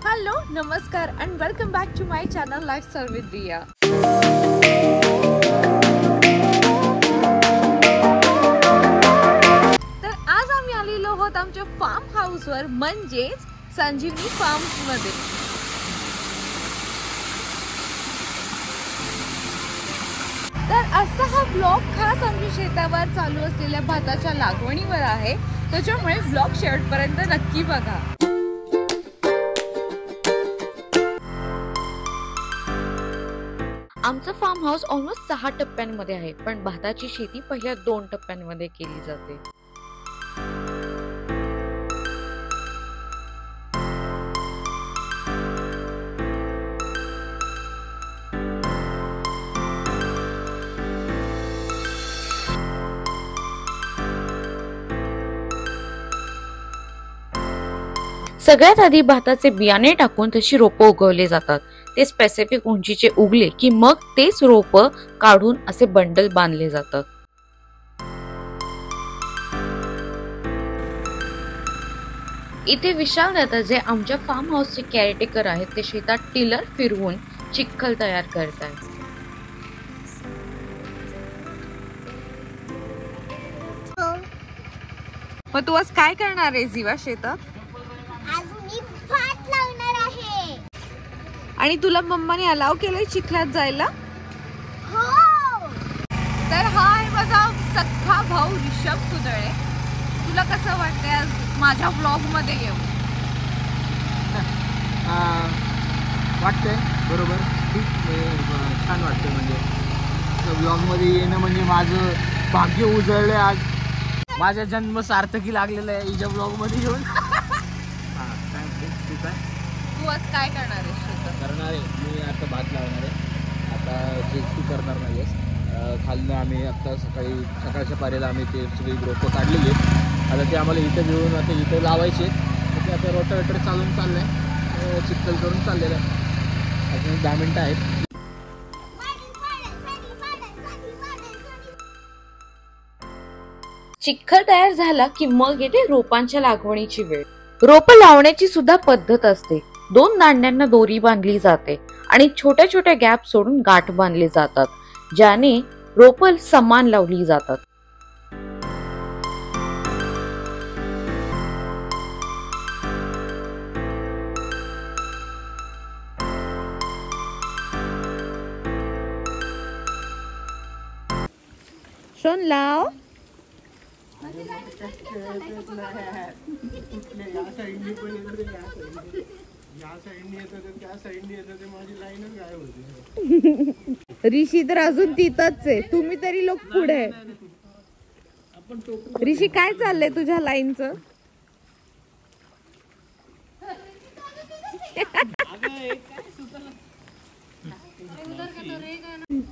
Hello नमस्कार and welcome back to my channel lifestyle with Riya. तर आज आम्ही आलेलो आहोत आमच्या फार्म हाऊसवर म्हणजेच संजीवनी फार्म्स मध्ये. तर असा हा ब्लॉग खास आमच्या शेतावर चालू असलेल्या भाताच्या लागवणीवर आहे, त्याच्यामुळे ब्लॉग शेवटपर्यंत नक्की बघा. आमचं फार्म हाऊस ऑलमोस्ट 6 टप्प्यांमध्ये आहे, पण भाताची शेती पहिल्या 2 टप्प्यांमध्ये केली जाते. सगळ्यात आधी भाताचे बियाणे टाकून तशी रोपं उगवले जातात. ते स्पेसिफिक उंचीचे उगले की मग तेच रोप काढून असे बंडल बांधले जातात. इथे विशाल दादा जे आमच्या फार्म हाऊसचे केअरटेकर आहेत, ते शेतात टिलर फिरवून चिखल तयार करतात. मग तू आज काय करणार आहे जीवा शेतात? आणि तुला मम्माने अलाव केलंय चिखलात जायला? हो. तर हा आहे माझा सख्खा भाऊ ऋषभ कुदळे. तुला कसं वाटतंय आज माझ्या व्लॉग मध्ये येऊन? वाटतंय बरोबर, खूप छान वाटतंय. म्हणजे व्लॉग मध्ये येणं म्हणजे माझं भाग्य उजळलंय. आज माझा जन्म सार्थकी लागलेला आहे हिच्या व्लॉग मध्ये येऊन. ठीक आहे. तू आज काय करणार आहेस? करणार आहे मी आता भात लावणार आहे. आता शेती करणार नाही आहेस. खालनं आम्ही आत्ता सकाळच्या पारीला आम्ही ते सगळी रोपं काढलेली आहेत. आता ते आम्हाला इथं घेऊन आता इथं लावायचे. तर ते आता रोटावेटर चालून चाललं आहे, चिखल करून चाललेलं आहे. अजून 10 मिनटं आहेत. चिखल तयार झाला की मग येते रोपांच्या लागवणीची वेळ. रोप लावण्याची सुद्धा पद्धत असते. 2 दांड्यांना दोरी बांधली जाते आणि छोट्या छोट्या गॅप सोडून गाठ बांधले जातात, ज्याने रोप समान लावली जातात. शोन लाव. ऋषी तर अजून तिथंच आहे, तुम्ही तरी लोक पुढे. ऋषी काय चाललंय तुझ्या लाईनचं?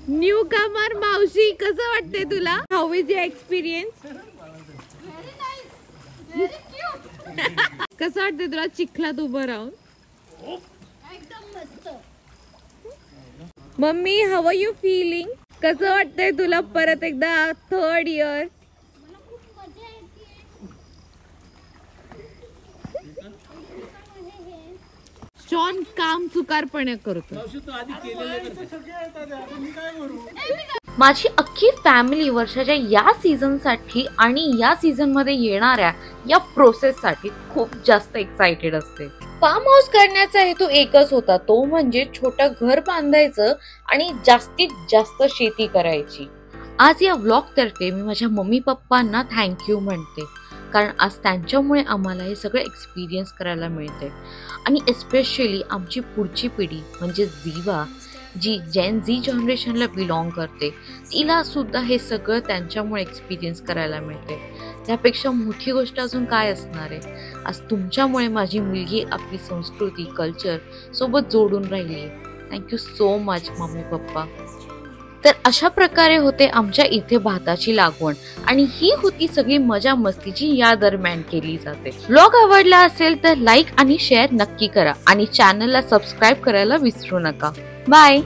न्यू कमर मावशी, कसं वाटतंय तुला? How is your experience? कसं वाटतंय तुला चिखलात उभं राहून? Mummy, how are you feeling? कसं वाटतंय तुला परत एकदा 3rd इयर? शॉन काम चुकारपणे करतो. माझी अख्खी फॅमिली वर्षाच्या या सीझन साठी आणि या सीझन मध्ये येणाऱ्या या प्रोसेस साठी खूप जास्त एक्साइटेड असते. फार्म हाऊस करण्याचा हेतू एकच होता, तो म्हणजे छोटं घर बांधायचं आणि जास्तीत जास्त शेती करायची. आज या व्लॉग तर्फे मी माझ्या मम्मी पप्पांना थँक्यू म्हणते, कारण आज त्यांच्यामुळे आम्हाला हे सगळं एक्सपिरियन्स करायला मिळते. आणि एस्पेशली आमची पुढची पिढी म्हणजे जीवा, जी जेन झी जनरेशनला बिलॉंग करते, तिला सुद्धा हे सगळं त्यांच्यामुळे एक्सपिरियन्स करायला मिळते. त्यापेक्षा मोठी गोष्ट अजून काय असणार आहे? आज तुमच्यामुळे माझी मुलगी आपली संस्कृती, कल्चर सोबत जोडून राहिली. Thank you so much mummy papa. तर अशा प्रकारे होते आमच्या इथे भाताची लागवण, आणि ही होती सगळी मजा मस्ती जी या दरम्यान केली जाते. व्लॉग आवडला असेल तर लाईक आणि शेअर नक्की करा आणि चॅनलला सबस्क्राईब करायला विसरू नका. बाय.